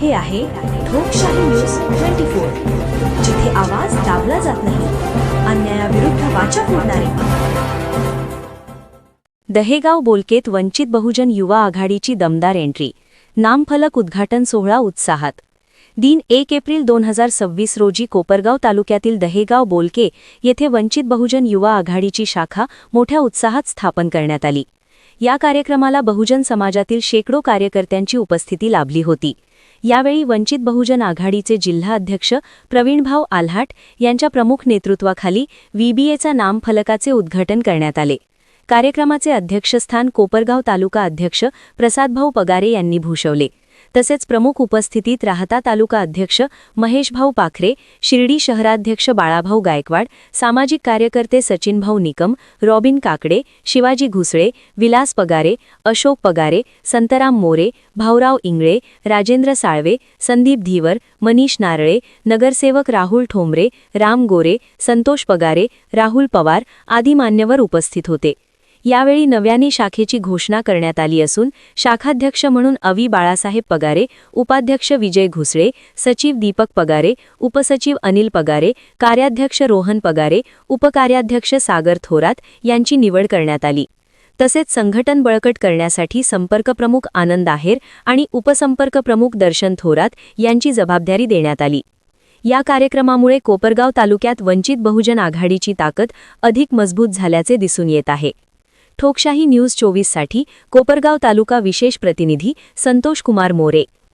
हे आहे ठोकशाही न्यूज 24, जिथे आवाज दाबला जात नाही, अन्यायाविरुद्ध वाचा फोडणारे. दहेगाव बोलकेत वंचित बहुजन युवा आघाडीची दमदार एंट्री. नामफलक उद्घाटन सोहळा उत्साहात. दिन 1 एप्रिल 2026 रोजी कोपरगाव तालुक्यातील दहेगाव बोलके येथे वंचित बहुजन युवा आघाडीची शाखा मोठ्या उत्साहात स्थापन करण्यात आली. या कार्यक्रमाला बहुजन समाजातील शेकडो कार्यकर्त्यांची उपस्थिती लाभली होती. यावेळी वंचित बहुजन आघाडीचे जिल्हा अध्यक्ष प्रवीणभाऊ आल्हाट यांच्या प्रमुख नेतृत्वाखाली व्हीबीएचा नामफलकाचे उद्घाटन करण्यात आले. कार्यक्रमाचे अध्यक्षस्थान कोपरगाव तालुका अध्यक्ष प्रसादभाऊ पगारे यांनी भूषवले. तसेच प्रमुख उपस्थितीत राहता तालुका अध्यक्ष महेशभाऊ पाखरे, शिर्डी शहराध्यक्ष बाळाभाऊ गायकवाड, सामाजिक कार्यकर्ते सचिनभाऊ निकम, रॉबिन काकडे, शिवाजी घुसळे, विलास पगारे, अशोक पगारे, संतराम मोरे, भाऊराव इंगळे, राजेंद्र साळवे, संदीप धीवर, मनीष नारळे, नगरसेवक राहुल ठोंबरे, राम गोरे, संतोष पगारे, राहुल पवार आदी मान्यवर उपस्थित होते. यावेळी नव्याने शाखेची घोषणा करण्यात आली असून शाखाध्यक्ष म्हणून अवी बाळासाहेब पगारे, उपाध्यक्ष विजय घुसळे, सचिव दीपक पगारे, उपसचिव अनिल पगारे, कार्याध्यक्ष रोहन पगारे, उपकार्याध्यक्ष सागर थोरात यांची निवड करण्यात आली. तसेच संघटन बळकट करण्यासाठी संपर्क प्रमुख आनंद आहेर आणि उपसंपर्क प्रमुख दर्शन थोरात यांची जबाबदारी देण्यात आली. या कार्यक्रमामुळे कोपरगाव तालुक्यात वंचित बहुजन आघाडीची ताकद अधिक मजबूत झाल्याचे दिसून येत आहे. ठोकशाही न्यूज 24 साठी कोपरगाव तालुका विशेष प्रतिनिधी संतोष कुमार मोरे.